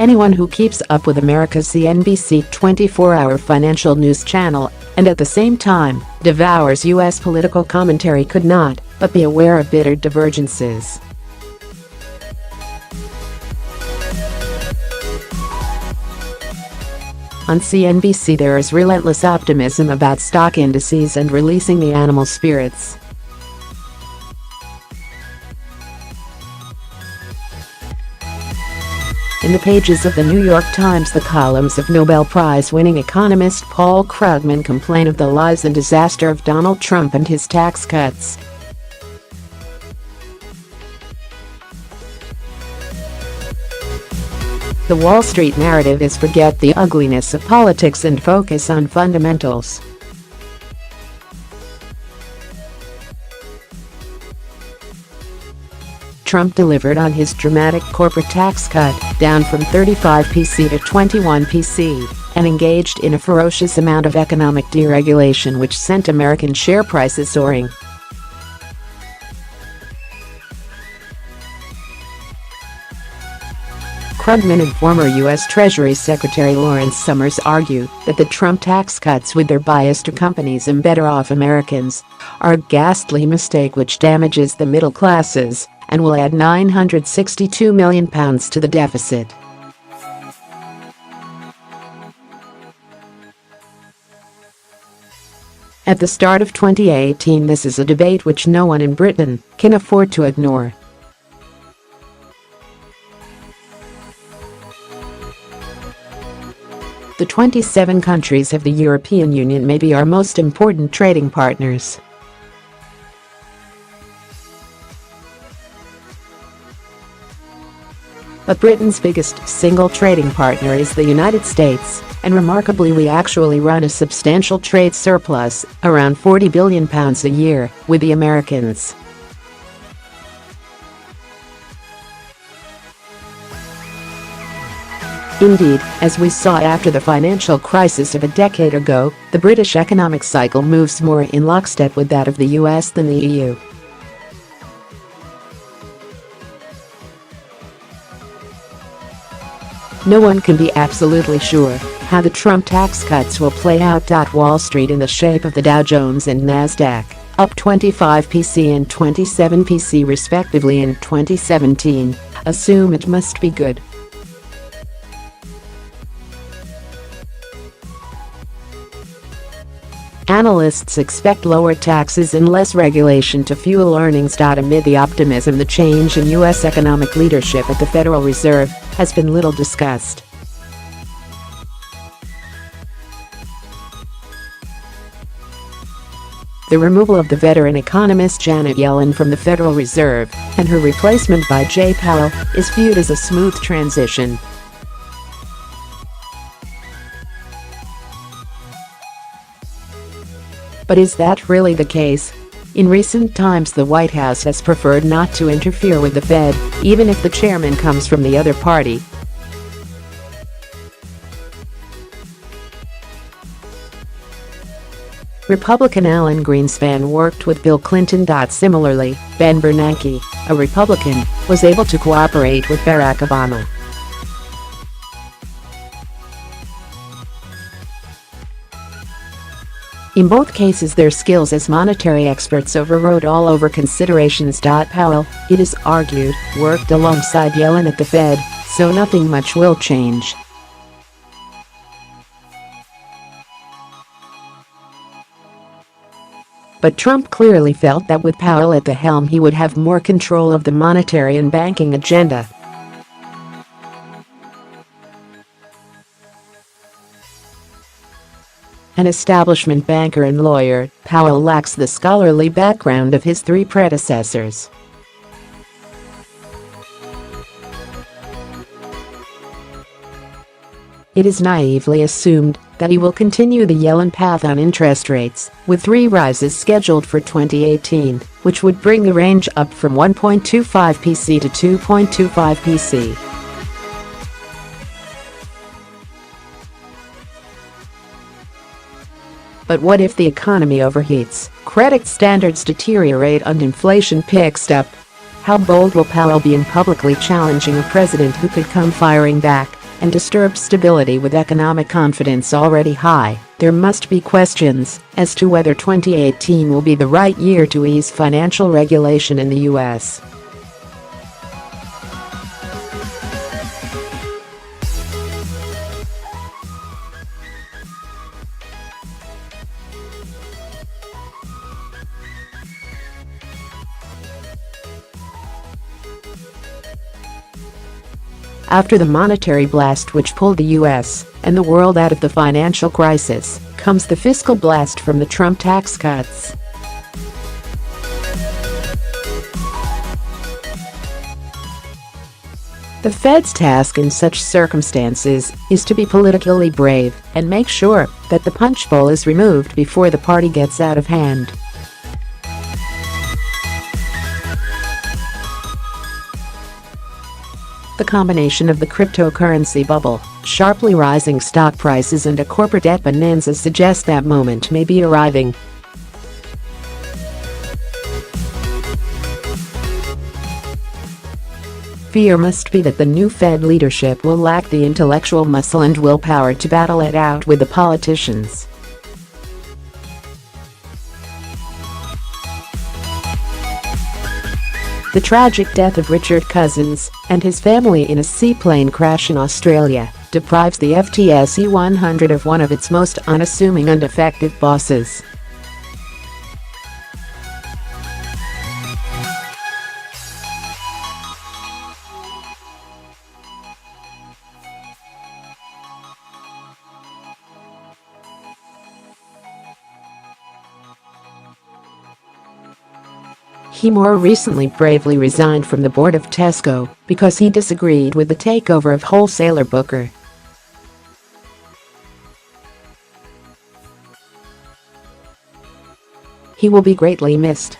anyone who keeps up with America's CNBC 24-hour financial news channel and at the same time devours U.S. political commentary could not but be aware of bitter divergences. On CNBC there is relentless optimism about stock indices and releasing the animal spirits. In the pages of the New York Times, the columns of Nobel Prize-winning economist Paul Krugman complain of the lies and disaster of Donald Trump and his tax cuts. The Wall Street narrative is forget the ugliness of politics and focus on fundamentals. Trump delivered on his dramatic corporate tax cut, down from 35% to 21%, and engaged in a ferocious amount of economic deregulation which sent American share prices soaring. Krugman and former U.S. Treasury Secretary Lawrence Summers argue that the Trump tax cuts, with their bias to companies and better off Americans, are a ghastly mistake which damages the middle classes and will add £962 million to the deficit. At the start of 2018, this is a debate which no one in Britain can afford to ignore. The 27 countries of the European Union may be our most important trading partners. But Britain's biggest single trading partner is the United States, and remarkably we actually run a substantial trade surplus, around £40 billion a year, with the Americans. Indeed, as we saw after the financial crisis of a decade ago, the British economic cycle moves more in lockstep with that of the US than the EU. No one can be absolutely sure how the Trump tax cuts will play out. Wall Street, in the shape of the Dow Jones and Nasdaq, up 25% and 27% respectively in 2017, assume it must be good. Analysts expect lower taxes and less regulation to fuel earnings. Amid the optimism, the change in U.S. economic leadership at the Federal Reserve has been little discussed. The removal of the veteran economist Janet Yellen from the Federal Reserve and her replacement by Jay Powell is viewed as a smooth transition. But is that really the case? In recent times, the White House has preferred not to interfere with the Fed, even if the chairman comes from the other party. Republican Alan Greenspan worked with Bill Clinton. Similarly, Ben Bernanke, a Republican, was able to cooperate with Barack Obama. In both cases, their skills as monetary experts overrode all over considerations. Powell, it is argued, worked alongside Yellen at the Fed, so nothing much will change. But Trump clearly felt that with Powell at the helm he would have more control of the monetary and banking agenda. An establishment banker and lawyer, Powell lacks the scholarly background of his three predecessors. It is naively assumed that he will continue the Yellen path on interest rates, with 3 rises scheduled for 2018, which would bring the range up from 1.25% to 2.25%. But what if the economy overheats, credit standards deteriorate and inflation picks up? How bold will Powell be in publicly challenging a president who could come firing back? and disturb stability with economic confidence already high, there must be questions as to whether 2018 will be the right year to ease financial regulation in the U.S. After the monetary blast which pulled the U.S. and the world out of the financial crisis, comes the fiscal blast from the Trump tax cuts. The Fed's task in such circumstances is to be politically brave and make sure that the punch bowl is removed before the party gets out of hand. The combination of the cryptocurrency bubble, sharply rising stock prices and a corporate debt bonanza suggests that moment may be arriving. Fear must be that the new Fed leadership will lack the intellectual muscle and willpower to battle it out with the politicians. The tragic death of Richard Cousins and his family in a seaplane crash in Australia deprives the FTSE 100 of one of its most unassuming and effective bosses. He more recently bravely resigned from the board of Tesco because he disagreed with the takeover of wholesaler Booker. He will be greatly missed.